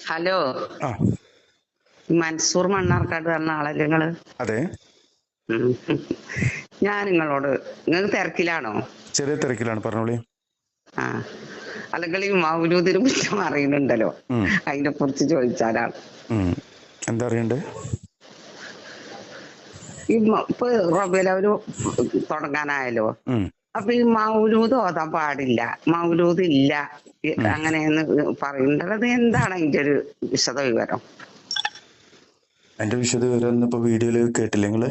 Hello, ആ മൻസൂർ മണ്ണാർക്കാട് പറഞ്ഞ ആളല്ലേ നിങ്ങള്? അതെ, ഉം. ഞാൻ നിങ്ങളോട്, നിങ്ങൾ തിരക്കിലാണോ? ചെറിയ തിരക്കിലാണ്, പറഞ്ഞോളി. ആ, അല്ലെങ്കിൽ ഈ മൗലൂദിനെ കുറിച്ച് അറിയുന്നുണ്ടല്ലോ, ഉം, അതിനെ കുറിച്ച് ചോദിച്ചാലാണ്. ഉം. എന്താ അറിയണ്ടേ? ഇപ്പൊ റബീഉൽ തുടങ്ങാനായല്ലോ. ഉം. അപ്പൊ ഈ മൗലൂദ് ഓതാൻ പാടില്ല, മൗലൂദ് ഇല്ല, ഉം. അങ്ങനെയെന്ന് പറയുന്നത് എന്താണ് അതിന്റെ ഒരു വിശദ വിവരം? എന്റെ വിശദ വിവരം ഇപ്പൊ വീഡിയോയില് കേട്ടില്ലേ നിങ്ങള്?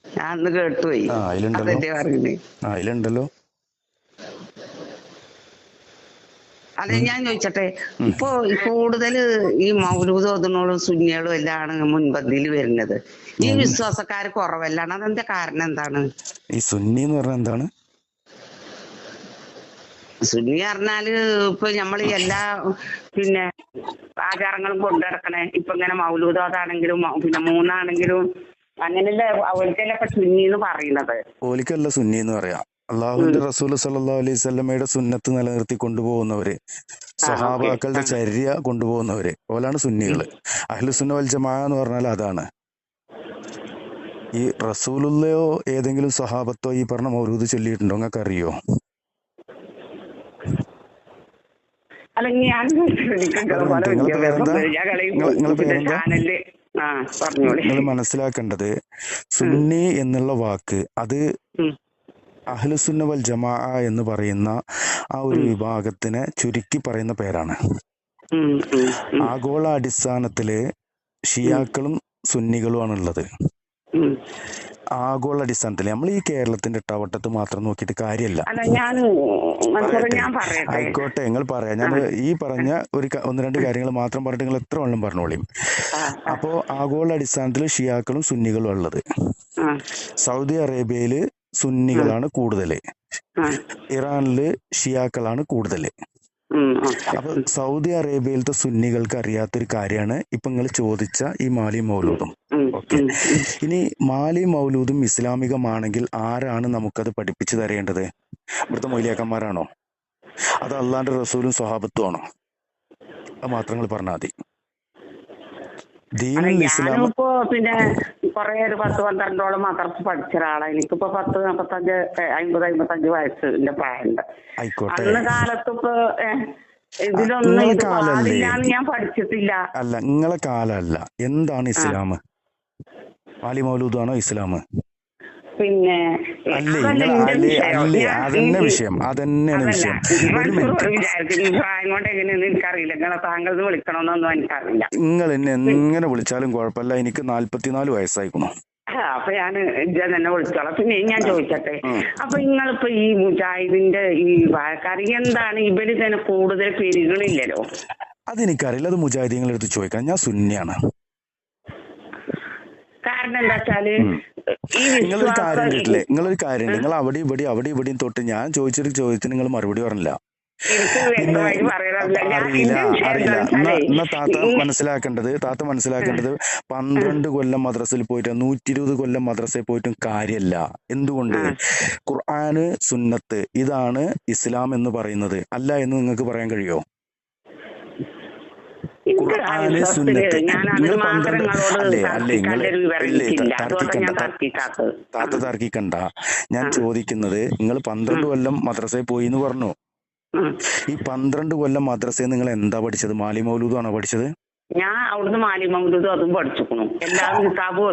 ഞാൻ അന്ന് കേട്ടുപോയി. അതിലുണ്ടല്ലോ. അതല്ലേ പറയുന്നത്. അതിലുണ്ടല്ലോ. അതെ, ഞാൻ ചോദിച്ചട്ടെ, ഉം. ഇപ്പൊ കൂടുതൽ ഈ മൗലൂദ് ഓതുന്നോളും സുന്നികളും എല്ലാമാണ് മുൻപന്തിയിൽ വരുന്നത്. ഈ വിശ്വാസക്കാർ കുറവല്ലാണ്. അതെന്താ കാരണം എന്താണ്? ഈ സുന്നി എന്ന് പറഞ്ഞാൽ എന്താണ്? സുന്നി പറഞ്ഞാല് ഇപ്പൊ നമ്മൾ എല്ലാ പിന്നെ ആചാരങ്ങളും കൊണ്ടുനടക്കണേ. ഇപ്പൊ ഇങ്ങനെ മൗലൂദ് ഓതാണെങ്കിലും പിന്നെ മൂന്നാണെങ്കിലും അങ്ങനെയല്ല അവർക്കല്ലേ ഇപ്പൊ സുന്നി എന്ന് പറയുന്നത്. ഓലിക്കല്ല സുന്നി എന്ന് പറയാം. അള്ളാഹുവിന്റെ റസൂൽ സല്ലല്ലാഹു അലൈഹി വസല്ലമയുടെ സുന്നത്ത് നിലനിർത്തി കൊണ്ടുപോകുന്നവര്, ഓക്കെ. സ്വഹാബാക്കളുടെ ചര്യ കൊണ്ടുപോകുന്നവര് ഓലാണ് സുന്നികള്. അഹ്ലുസുന്ന വൽ ജമാഅ എന്ന് പറഞ്ഞാൽ അതാണ്. ഈ റസൂലുള്ളയോ ഏതെങ്കിലും സ്വഹാബത്തോ ഈ പറഞ്ഞ മൗലൂദ് ചൊല്ലിയിട്ടുണ്ടോ? നിങ്ങൾക്ക് അറിയോ? അല്ലെങ്കിൽ ഞാൻ നിങ്ങളെ പേരെന്താ? നിങ്ങളെ പേരെന്താ? ചാനലില് പറഞ്ഞോളി. നിങ്ങൾ മനസ്സിലാക്കേണ്ടത്, സുന്നി എന്നുള്ള വാക്ക് അത് അഹ്ലുസുന്ന വൽ ജമാഅ എന്ന് പറയുന്ന ആ ഒരു വിഭാഗത്തിനെ ചുരുക്കി പറയുന്ന പേരാണ്. ആഗോള അടിസ്ഥാനത്തില് ഷിയാക്കളും സുന്നികളുമാണ് ഉള്ളത്. ആഗോള അടിസ്ഥാനത്തിൽ നമ്മൾ ഈ കേരളത്തിന്റെ ഇട്ടാവട്ടത്ത് മാത്രം നോക്കിയിട്ട് കാര്യമല്ല. ആയിക്കോട്ടെ, നിങ്ങൾ പറയാം. ഞാൻ ഈ പറഞ്ഞ ഒന്ന് രണ്ട് കാര്യങ്ങൾ മാത്രം പറഞ്ഞിട്ട് നിങ്ങൾ എത്ര വെള്ളം പറഞ്ഞോളിയും. അപ്പോ ആഗോള അടിസ്ഥാനത്തിൽ ഷിയാക്കളും സുന്നികളും ഉള്ളത്. സൗദി അറേബ്യയില് സുന്നികളാണ് കൂടുതല്, ഇറാനില് ഷിയാക്കളാണ് കൂടുതല്. അപ്പൊ സൗദി അറേബ്യയിലത്തെ സുന്നികൾക്ക് അറിയാത്തൊരു കാര്യമാണ് ഇപ്പൊ നിങ്ങൾ ചോദിച്ച ഈ മാലി മൗലൂദും. ഓക്കെ, ഇനി മാലി മൗലൂദും ഇസ്ലാമികമാണെങ്കിൽ ആരാണ് നമുക്കത് പഠിപ്പിച്ചു തരേണ്ടത്? ഇവിടുത്തെ മൗലിയാക്കന്മാരാണോ? അത് അള്ളാന്റെ റസൂലും സ്വഹാബത്തും ആണോ? അത് മാത്രം നിങ്ങൾ പറഞ്ഞാൽ മതി. ദീനുൽ ഇസ്ലാം ഞാനിപ്പോ പിന്നെ കൊറേ ഒരു 10-12 മദ്രസ പഠിച്ച ഒരാളാണ്. എനിക്കിപ്പോ 50 വയസ്സ് എന്റെ പ്രായമുണ്ട്. ആയിക്കോട്ടെ, അന്ന് കാലത്ത് ഇപ്പൊ ഇതിലൊന്നും ഇത് പാടില്ലാന്ന് ഞാൻ പഠിച്ചിട്ടില്ല. അല്ല, നിങ്ങളെ കാലല്ല. എന്താണ് ഇസ്ലാം? മാലി മൗലൂദാണോ ഇസ്ലാം? പിന്നെ അതന്നെ വിഷയം, അതന്നെയാണ് വിഷയം. പ്രായം കൊണ്ട് എങ്ങനെയൊന്നും എനിക്കറിയില്ല. നിങ്ങളെ താങ്കൾ വിളിക്കണമെന്നൊന്നും എനിക്കറിയില്ല. നിങ്ങൾ എന്നെ എങ്ങനെ വിളിച്ചാലും കുഴപ്പമില്ല. എനിക്ക് 44 വയസ്സായിക്കണു. അപ്പൊ ഞാൻ തന്നെ വിളിച്ചോളാം. പിന്നെ ഞാൻ ചോദിച്ചട്ടെ, അപ്പൊ നിങ്ങളിപ്പോ ഈ മുജാഹിദിന്റെ ഈ വാഴക്കാർ എന്താണ് ഇവര് തന്നെ കൂടുതൽ പെരുകളില്ലല്ലോ? അതെനിക്കറിയില്ല. അത് മുജാഹിദീങ്ങളെടുത്ത് ചോദിക്കണം. ഞാൻ സുന്നിയാണ്. കാരണം എന്താ വെച്ചാല് നിങ്ങളൊരു കാര്യം കേട്ടില്ലേ? നിങ്ങൾ അവിടെ ഇവിടെയും തൊട്ട് ഞാൻ ചോദിച്ചൊരു ചോദ്യത്തിന് നിങ്ങൾ മറുപടി പറഞ്ഞില്ല. അറിയില്ല. എന്നാ താത്ത മനസ്സിലാക്കേണ്ടത് 12 കൊല്ലം മദ്രസയിൽ പോയിട്ട് 120 കൊല്ലം മദ്രസയിൽ പോയിട്ടും കാര്യമല്ല. എന്തുകൊണ്ട്? ഖുർആന് സുന്നത്ത് ഇതാണ് ഇസ്ലാം എന്ന് പറയുന്നത് അല്ല എന്ന് നിങ്ങൾക്ക് പറയാൻ കഴിയോ? ഖുർആന് സുന്നത്ത്. നിങ്ങൾ 12 താത്ത തർക്കിക്കണ്ട. ഞാൻ ചോദിക്കുന്നത്, നിങ്ങൾ 12 കൊല്ലം മദ്രസയിൽ പോയി എന്ന് പറഞ്ഞു. ഈ 12 കൊല്ലം മദ്രസയിൽ നിങ്ങൾ എന്താ പഠിച്ചത്? മാലി മൗലൂദ് ആണോ പഠിച്ചത്? ഞാൻ അവിടുന്ന് മാലി മൗലൂദും അതും പഠിച്ചിരിക്കുന്നു. എല്ലാ കിതാബും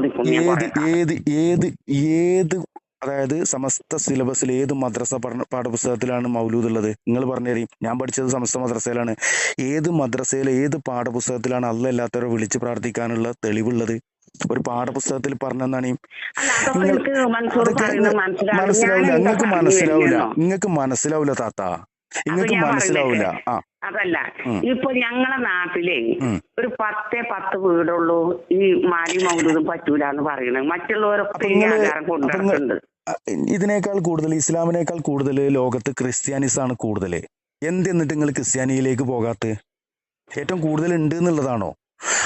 ഏത് അതായത് സമസ്ത സിലബസിൽ ഏത് മദ്രസ പാഠപുസ്തകത്തിലാണ് മൗലൂദ് ഉള്ളത്? നിങ്ങൾ പറഞ്ഞുതരും. ഞാൻ പഠിച്ചത് സമസ്ത മദ്രസയിലാണ്. ഏത് മദ്രസയിൽ ഏത് പാഠപുസ്തകത്തിലാണ് അല്ലാഹ് അല്ലാത്തവരെ വിളിച്ച് പ്രാർത്ഥിക്കാനുള്ള തെളിവുള്ളത്? ഒരു പാഠപുസ്തകത്തിൽ പറഞ്ഞെന്നാണ്. മനസ്സിലാവില്ല. നിങ്ങൾക്ക് മനസ്സിലാവില്ല താത്ത, നിങ്ങൾക്ക് മനസ്സിലാവില്ല. അതല്ല, ഇപ്പൊ ഞങ്ങളെ നാട്ടിലെ ഒരു 10 വീടുള്ളൂ ഈ മാലി മൗലൂദും പറ്റൂല എന്ന് പറയുന്നത്. മറ്റുള്ളവരൊക്കെ ഈ ആചാരം കൊണ്ടുവരുന്നുണ്ട്. ഇതിനേക്കാൾ കൂടുതൽ, ഇസ്ലാമിനേക്കാൾ കൂടുതൽ ലോകത്ത് ക്രിസ്ത്യാനിസാണ് കൂടുതൽ. എന്തെന്നിട്ട് നിങ്ങൾ ക്രിസ്ത്യാനിയിലേക്ക് പോകാത്ത? ഏറ്റവും കൂടുതൽ ഉണ്ട് എന്നുള്ളതാണോ?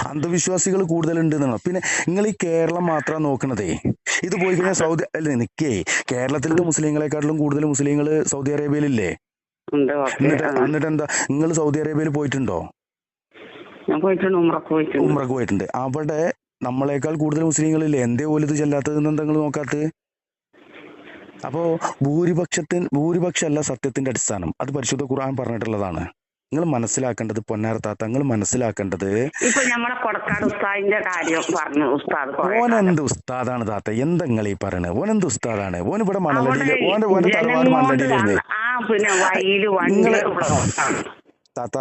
അന്ധവിശ്വാസികൾ കൂടുതൽ ഉണ്ട് എന്നാണോ? പിന്നെ നിങ്ങൾ ഈ കേരളം മാത്രം നോക്കണതേ. ഇത് പോയി കഴിഞ്ഞാൽ സൗദി അല്ലേ നിക്കേ? കേരളത്തിലത്തെ മുസ്ലിങ്ങളെക്കാട്ടിലും കൂടുതൽ മുസ്ലിങ്ങൾ സൗദി അറേബ്യയിലില്ലേ? എന്നിട്ട് എന്താ, നിങ്ങൾ സൗദി അറേബ്യയിൽ പോയിട്ടുണ്ടോ? ഞാൻ പോയിട്ടുണ്ട്, ഉംറക്ക് പോയിട്ടുണ്ട്. ഉംറക്ക് പോയിട്ടുണ്ട്. അവിടെ നമ്മളെക്കാൾ കൂടുതൽ മുസ്ലിങ്ങളില്ലേ, എന്തേ പോലും ഇത് ചെല്ലാത്തതെന്ന് എന്താ നിങ്ങൾ നോക്കാത്തത്? അപ്പോ ഭൂരിപക്ഷമല്ല സത്യത്തിന്റെ അടിസ്ഥാനം, അത് പരിശുദ്ധ ഖുർആൻ പറഞ്ഞിട്ടുള്ളതാണ്. നിങ്ങൾ മനസ്സിലാക്കേണ്ടത്, പൊന്നാരത്താത്ത, നിങ്ങൾ മനസ്സിലാക്കേണ്ടത്, ഇപ്പൊ നമ്മളെ കൊടക്കാട് ഉസ്താദിന്റെ കാര്യം പറഞ്ഞു. ഉസ്താദ് ഓനെന്ത് ഉസ്താദാണ് താത്ത, എന്താ നിങ്ങൾ ഈ പറയണത്? ഓനെന്ത് ഉസ്താദാണ്? ഓൻ ഇവിടെ മണലടിയില്, ഓന്റെ തറവാട് മണലടിയിലുണ്ട്. പിന്നെ വഴിയില് നിങ്ങള് താത്ത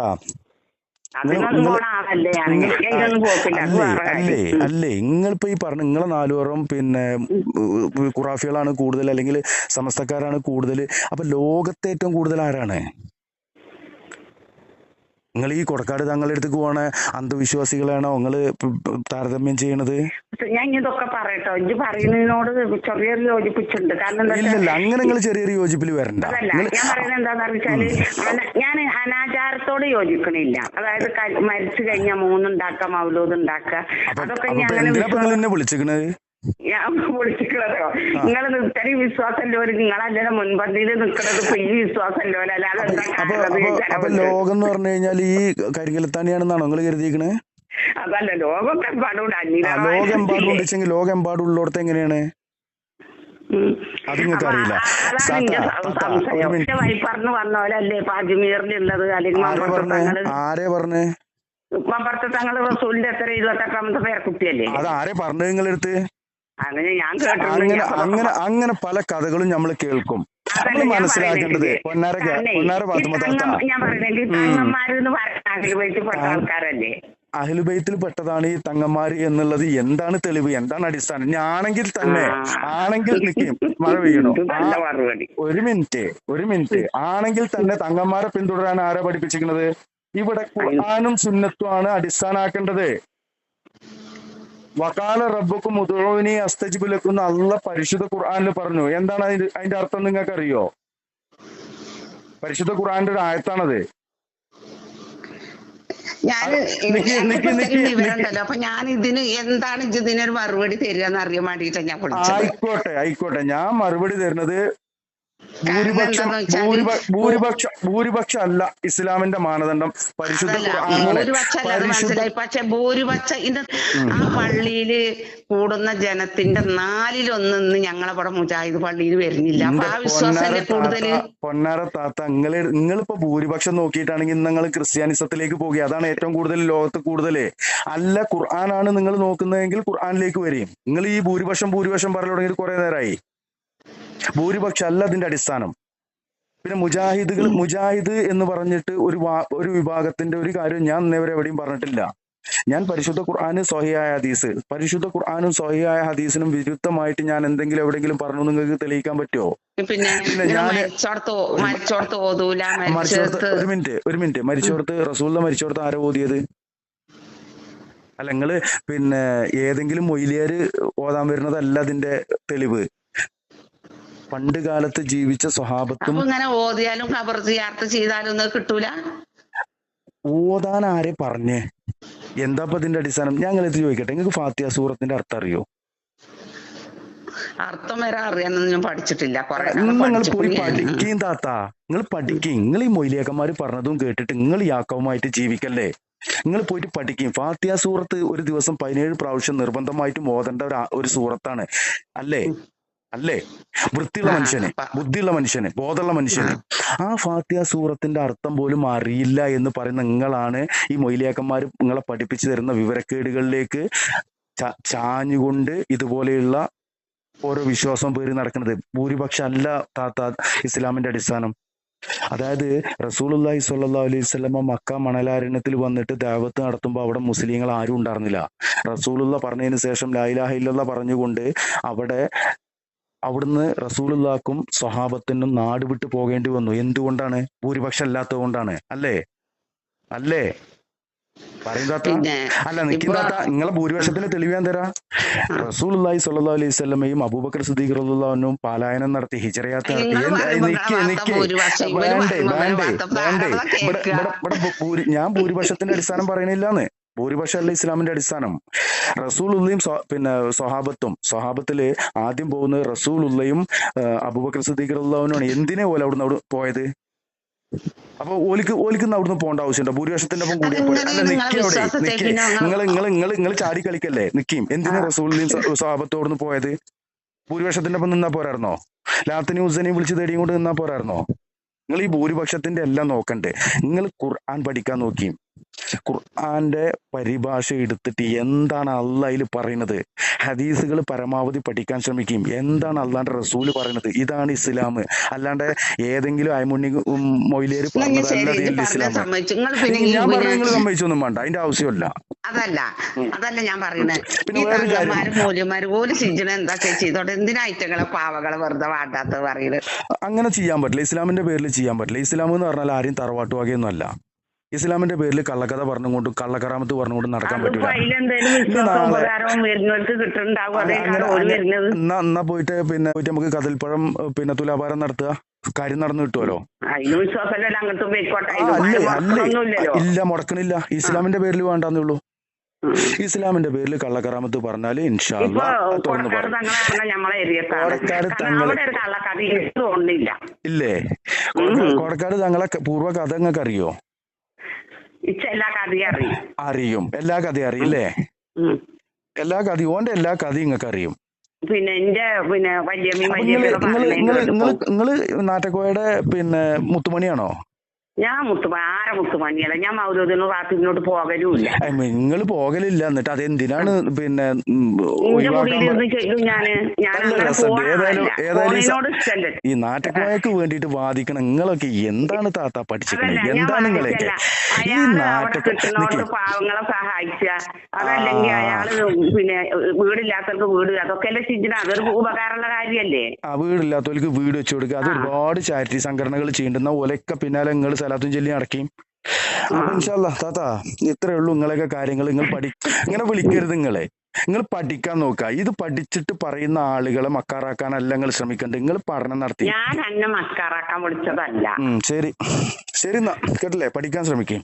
അല്ലേ നിങ്ങളിപ്പോ ഈ പറഞ്ഞ നിങ്ങളെ നാലുപുറം പിന്നെ ഖുറാഫികളാണ് കൂടുതൽ, അല്ലെങ്കിൽ സമസ്തക്കാരാണ് കൂടുതൽ. അപ്പൊ ലോകത്തെ ഏറ്റവും കൂടുതൽ ആരാണ്? നിങ്ങൾ ഈ കൊടക്കാട് തങ്ങളുടെ അടുത്തേക്ക് പോണ അന്ധവിശ്വാസികളാണോ നിങ്ങള് താരതമ്യം ചെയ്യണത്? ഞാൻ ഇതൊക്കെ പറയട്ടോ, ഇജ്ജ് പറയുന്നതിനോട് ചെറിയൊരു യോജിപ്പിച്ചുണ്ട്. കാരണം ഇല്ലല്ല, അങ്ങനെ നിങ്ങൾ ചെറിയൊരു യോജിപ്പിൽ വരണ്ട. ഞാൻ പറയുന്നത് എന്താന്ന് വെച്ചാല്, ഞാൻ അനാചാരത്തോട് യോജിക്കണില്ല. അതായത് മരിച്ചു കഴിഞ്ഞാൽ മൂന്നുണ്ടാക്കുക, മൗലൂദ് ഉണ്ടാക്കുക, അതൊക്കെ ഞാൻ വിളിച്ചിരിക്കണത്. ഞാൻ വിളിച്ചിട്ടുള്ളതോ നിങ്ങൾ ഇത്രയും വിശ്വാസമല്ലോ, നിങ്ങളല്ലേ മുൻപന്തിയിൽ നിൽക്കുന്നത്. ഇപ്പൊ ഈ വിശ്വാസമല്ലോ, അല്ലാതെ അപ്പൊ ലോകം എന്ന് പറഞ്ഞു കഴിഞ്ഞാൽ ഈ കരിങ്കലത്താണിയാണെന്നാണോ നിങ്ങൾ കരുതിയിരിക്കണേ? അതല്ല, ലോകമെമ്പാടും ഉണ്ടെങ്കിൽ ലോകമെമ്പാടുള്ളടത്ത് എങ്ങനെയാണ് അത് നിങ്ങൾക്ക് അറിയില്ല. ആരെ പറഞ്ഞേ? തങ്ങള് റസൂലിന്റെ എത്ര 28ാമത്തെ പേരക്കുട്ടിയല്ലേ? അത് ആരെ പറഞ്ഞത് നിങ്ങളെടുത്ത്? അങ്ങനെ ഞാൻ അങ്ങനെ പല കഥകളും നമ്മൾ കേൾക്കും. നമ്മൾ മനസ്സിലാക്കേണ്ടത് പൊന്നാര ഞാൻ പറഞ്ഞെങ്കിൽ തങ്ങന്മാരെന്ന് പറഞ്ഞ ആൾക്കാരല്ലേ? അഹ്ലുബൈത്തിൽ പെട്ടതാണ് ഈ തങ്ങന്മാര് എന്നുള്ളത് എന്താണ് തെളിവ്, എന്താണ് അടിസ്ഥാനം? ആണെങ്കിൽ തന്നെ നിൽക്കും, മഴ പെയ്യണോ? ഒരു മിനിറ്റ് ആണെങ്കിൽ തന്നെ തങ്ങന്മാരെ പിന്തുടരാൻ ആരാ പഠിപ്പിച്ചിരിക്കുന്നത്? ഇവിടെ ഖുർആനും സുന്നത്തുമാണ് അടിസ്ഥാനാക്കേണ്ടത്. വഖാല റബ്ബുക്കും ഉദ്ഉനി അസ്തജിബ് ലക്കും എന്ന് അല്ലാഹ് പരിശുദ്ധ ഖുർആനിൽ പറഞ്ഞു. എന്താണ് അതിന്റെ അർത്ഥം നിങ്ങൾക്ക് അറിയോ? പരിശുദ്ധ ഖുർആന്റെ ഒരു ആയത്താണത്. അപ്പൊ ഞാൻ ഇതിന് എന്താണ് ഇതിനൊരു മറുപടി തരികയെന്ന് അറിയാൻ വേണ്ടിയിട്ടാണ് ഞാൻ വിളിച്ചത്. ആയിക്കോട്ടെ, ഞാൻ മറുപടി തരുന്നത് ഭൂരിപക്ഷം അല്ല ഇസ്ലാമിന്റെ മാനദണ്ഡം, പരിശുദ്ധ മനസ്സിലായി. പക്ഷെ ഭൂരിപക്ഷം ഇത് ആ പള്ളിയില് കൂടുന്ന ജനത്തിന്റെ 4/1 ഞങ്ങളവിടെ മുജാഹിദ് പള്ളിയിൽ വരുന്നില്ല. അപ്പൊ ആ വിശ്വാസമല്ലേ കൂടുതല്? പൊന്നാര താത്ത, നിങ്ങളിപ്പോ ഭൂരിപക്ഷം നോക്കിയിട്ടാണെങ്കിൽ നിങ്ങൾ ക്രിസ്ത്യാനിസത്തിലേക്ക് പോകുക, അതാണ് ഏറ്റവും കൂടുതൽ ലോകത്ത് കൂടുതൽ. അല്ല, ഖുർആനാണ് നിങ്ങൾ നോക്കുന്നതെങ്കിൽ ഖുർആനിലേക്ക് വരും. നിങ്ങൾ ഈ ഭൂരിപക്ഷം പറഞ്ഞു തുടങ്ങിയിട്ട് കുറെ നേരമായി. ഭൂരിപക്ഷം അല്ല അതിന്റെ അടിസ്ഥാനം. പിന്നെ മുജാഹിദ് എന്ന് പറഞ്ഞിട്ട് ഒരു വിഭാഗത്തിന്റെ ഒരു കാര്യം ഞാൻ ഇന്നേവരെ എവിടെയും പറഞ്ഞിട്ടില്ല. ഞാൻ പരിശുദ്ധ ഖുർആന് സ്വഹീഹായ ഹദീസ്, പരിശുദ്ധ ഖുർആനും സ്വഹീഹായ ഹദീസിനും വിരുദ്ധമായിട്ട് ഞാൻ എന്തെങ്കിലും എവിടെയെങ്കിലും പറഞ്ഞു നിങ്ങൾക്ക് തെളിയിക്കാൻ പറ്റുമോ? പിന്നെ ഒരു മിനിറ്റ് മരിച്ചോടത്ത് റസൂലുള്ളാഹി മരിച്ചോടത്ത് ആരാ ഓതിയത്? അല്ല, നിങ്ങള് പിന്നെ ഏതെങ്കിലും മൊയ്ലിയാര് ഓതാൻ വരുന്നതല്ല അതിന്റെ തെളിവ്. പണ്ട് കാലത്ത് ജീവിച്ച സ്വഹാബത്തും ഓതിയാലും ഖബർ സിയാറത്ത് ചെയ്താലും ഒന്നും കിട്ടൂല. ഓതാൻ ആരെ പറഞ്ഞേ? എന്താ അതിന്റെ അടിസ്ഥാനം? ഞാൻ ചോദിക്കട്ടെ, നിങ്ങൾക്ക് ഫാത്തിഹ സൂറത്തിന്റെ അർത്ഥം അറിയോ? അർത്ഥം വരെ അറിയാനൊന്നും ഞാൻ പഠിച്ചിട്ടില്ല. നിങ്ങൾ പോയി പഠിക്കുകയും താത്ത, നിങ്ങൾ പഠിക്കുകയും. നിങ്ങൾ ഈ മൊയ്ലിയാക്കന്മാര് പറഞ്ഞതും കേട്ടിട്ട് നിങ്ങൾ യാക്കവുമായിട്ട് ജീവിക്കല്ലേ? നിങ്ങൾ പോയിട്ട് പഠിക്കും. ഫാത്തിഹ സൂറത്ത് ഒരു ദിവസം 17 പ്രാവശ്യം നിർബന്ധമായിട്ടും ഓതേണ്ട ഒരു സൂറത്താണ്, അല്ലേ? വൃത്തിയുള്ള മനുഷ്യന്, ബുദ്ധിയുള്ള മനുഷ്യന്, ബോധമുള്ള മനുഷ്യന് ആ ഫാത്തിഹ സൂറത്തിന്റെ അർത്ഥം പോലും അറിയില്ല എന്ന് പറയുന്ന നിങ്ങളാണ് ഈ മൊയ്ലിയാക്കന്മാർ നിങ്ങളെ പഠിപ്പിച്ചു തരുന്ന വിവരക്കേടുകളിലേക്ക് ചാഞ്ഞുകൊണ്ട് ഇതുപോലെയുള്ള ഓരോ വിശ്വാസം പേര് നടക്കുന്നത്. ഭൂരിപക്ഷം അല്ല താത്ത ഇസ്ലാമിന്റെ അടിസ്ഥാനം. അതായത് റസൂലുള്ളാഹി സ്വല്ലല്ലാഹു അലൈഹി വസല്ലമ മക്ക മണലാരണ്യത്തിൽ വന്നിട്ട് ദഅവത്ത് നടത്തുമ്പോൾ അവിടെ മുസ്ലിങ്ങൾ ആരും ഉണ്ടായിരുന്നില്ല. റസൂലുള്ളാഹി പറഞ്ഞതിന് ശേഷം ലാ ഇലാഹ ഇല്ലല്ലാഹ് പറഞ്ഞുകൊണ്ട് അവിടുന്ന് റസൂലുള്ളാഹിക്കും സ്വഹാബത്തിനും നാട് വിട്ടു പോകേണ്ടി വന്നു. എന്തുകൊണ്ടാണ്? ഭൂരിപക്ഷം അല്ലാത്തത് കൊണ്ടാണ്. അല്ലേ പറയുന്നതാത്ത? അല്ല, നിൽക്കുന്നതാത്ത, നിങ്ങളെ ഭൂരിപക്ഷത്തിന് തെളിവാൻ തരാ. റസൂലുള്ളാഹി സ്വല്ലല്ലാഹു അലൈഹി വസല്ലമയും അബൂബക്കർ സിദ്ദീഖ് റളിയല്ലാഹു അൻഹും പലായനം നടത്തി, ഹിജ്റയാത്ര നടത്തി. ഞാൻ ഭൂരിപക്ഷത്തിന്റെ അടിസ്ഥാനം പറയണില്ലാന്ന്. ഭൂരിപക്ഷം അല്ല ഇസ്ലാമിന്റെ അടിസ്ഥാനം. റസൂലുള്ളയും പിന്നെ സ്വഹാബത്തില് ആദ്യം പോകുന്നത് റസൂലുള്ളയും അബൂബക്കർ സിദ്ദീഖ് റളിയല്ലാഹു അൻഹുവാണ്. എന്തിനെ പോലെ അവിടെ പോയത്? അപ്പൊ ഓലിക്ക് അവിടുന്ന് പോകേണ്ട ആവശ്യമുണ്ടോ? ഭൂരിപക്ഷത്തിന്റെ ഒപ്പം കൂടിയാൽ പോരെ? അല്ല, അതെങ്ങനെയാണ് നിങ്ങളെ നിക്കി അവിടെ വിശ്വാസത്തെ നിക്കി. പിന്നെ നിങ്ങൾ ചാടി കളിക്കല്ലേ? നിക്കും. എന്തിനാ റസൂലിനെയും സ്വഹാബത്തോടുന്ന് പോയത്? ഭൂരിപക്ഷത്തിന്റെ ഒപ്പം നിന്നാ പോരായിരുന്നോ? ലാത്തിനെയും ഉസനെയും വിളിച്ച് തേടിയും കൊണ്ട് നിന്നാ പോരായിരുന്നോ? നിങ്ങൾ ഈ ഭൂരിപക്ഷത്തിന്റെ എല്ലാം നോക്കണ്ടേ? നിങ്ങൾ ഖുർആൻ പഠിക്കാൻ നോക്കി. ഖുർആന്റെ പരിഭാഷ എടുത്തിട്ട് എന്താണ് അള്ളാഹ് അതിൽ പറയുന്നത്, ഹദീസുകൾ പരമാവധി പഠിക്കാൻ ശ്രമിക്കും. എന്താണ് അള്ളാന്റെ റസൂല് പറയുന്നത്? ഇതാണ് ഇസ്ലാം. അല്ലാണ്ട് ഏതെങ്കിലും അയമുണ്ണി മൊയിലേര് പറഞ്ഞതല്ല ദീനുൽ ഇസ്ലാം. ഞാൻ പറഞ്ഞ നിങ്ങൾ സമ്മതിച്ചൊന്നും വേണ്ട, അതിന്റെ ആവശ്യമില്ല. അതല്ല ഞാൻ പറയുന്നത്. പിന്നെ ഈ വേറൊരു കാര്യം, തങ്ങന്മാരും മൂല്യന്മാരും ഓല് സിജ്ജന എന്താ ചെയ്തോട്ടെ, എന്തിനാ ഐറ്റങ്ങളെ പാവകളെ വെറുതെ വാണ്ടാത്തത് പറയുന്നത്? അങ്ങനെ ചെയ്യാൻ പറ്റില്ല. ഇസ്ലാമിന്റെ പേരിൽ ചെയ്യാൻ പറ്റില്ല. ഇസ്ലാം എന്ന് പറഞ്ഞാൽ ആരെയും തറവാട്ട് വകയൊന്നും അല്ല. ഇസ്ലാമിന്റെ പേരിൽ കള്ളക്കഥ പറഞ്ഞുകൊണ്ടും കള്ളക്കറാമത്ത് പറഞ്ഞുകൊണ്ടും നടക്കാൻ പറ്റില്ല. എന്നാ പോയിട്ട് നമുക്ക് കതിൽപ്പഴം തുലാഭാരം നടത്തുക, കാര്യം നടന്നു കിട്ടുമല്ലോ. ഇല്ല, മുടക്കണില്ല. ഇസ്ലാമിന്റെ പേരിൽ വേണ്ടെന്നേ ഉള്ളൂ. ഇസ്ലാമിന്റെ പേരിൽ കള്ളക്കറാമത്ത് പറഞ്ഞാല് ഇൻഷാ അല്ലാഹ് തുറന്നു പറയും. ഇല്ലേ? കൊടക്കാട് തങ്ങളെ പൂർവ്വ കഥ നിങ്ങൾക്ക് അറിയോ? അറിയും. എല്ലാ കഥയും അറിയില്ലേ? എല്ലാ കഥയും ഓന്റെ എല്ലാ കഥയും നിങ്ങൾക്ക് അറിയും. പിന്നെ നിങ്ങള് നാട്ടക്കോയുടെ മുത്തുമണിയാണോ? ഞാൻ മുത്തുമണിയല്ല. ഞാൻ മൗലൂദിനോ റാത്തിനോട്ട് പോകലുമില്ല. നിങ്ങൾ പോകലില്ല, എന്നിട്ട് അതെന്തിനാണ് ഈ നാട്ടക്കോയക്ക് വേണ്ടിട്ട് വാദിക്കണം? നിങ്ങളൊക്കെ എന്താണ് താത്ത പഠിച്ചിരിക്കുന്നത്? എന്താണ് നിങ്ങളൊക്കെ ഈ പാവങ്ങളെ സഹായിച്ച, അതല്ലെങ്കിൽ അയാള് വീടില്ലാത്തവർക്ക് വീട്, അതൊക്കെ അല്ലേ സിജ്ജന? അതൊരു ഉപകാരമുള്ള കാര്യല്ലേ? ആ, വീടില്ലാത്തവർക്ക് വീട് വെച്ചു കൊടുക്കുക. അത് ഒരുപാട് ചാരിറ്റി സംഘടനകൾ ചെയ്യുന്ന ഓലൊക്കെ പിന്നാലെ നിങ്ങൾ സലാത്തും ചൊല്ലി നടക്കും. അപ്പൊ ഇൻഷാ അല്ലാഹ് താത്ത, ഇത്രയേ ഉള്ളൂ നിങ്ങളൊക്കെ കാര്യങ്ങൾ. ഇങ്ങനെ വിളിക്കരുത്. നിങ്ങൾ പഠിക്കാൻ നോക്കുക. ഇത് പഠിച്ചിട്ട് പറയുന്ന ആളുകളെ മക്കാറാക്കാനല്ല നിങ്ങൾ ശ്രമിക്കണ്ടേ. നിങ്ങൾ പഠനം നടത്തി. ഞാൻ എന്നെ മക്കാറാക്കാൻ വിളിച്ചതല്ല. ശരി എന്നാ കേട്ടില്ലേ, പഠിക്കാൻ ശ്രമിക്കും.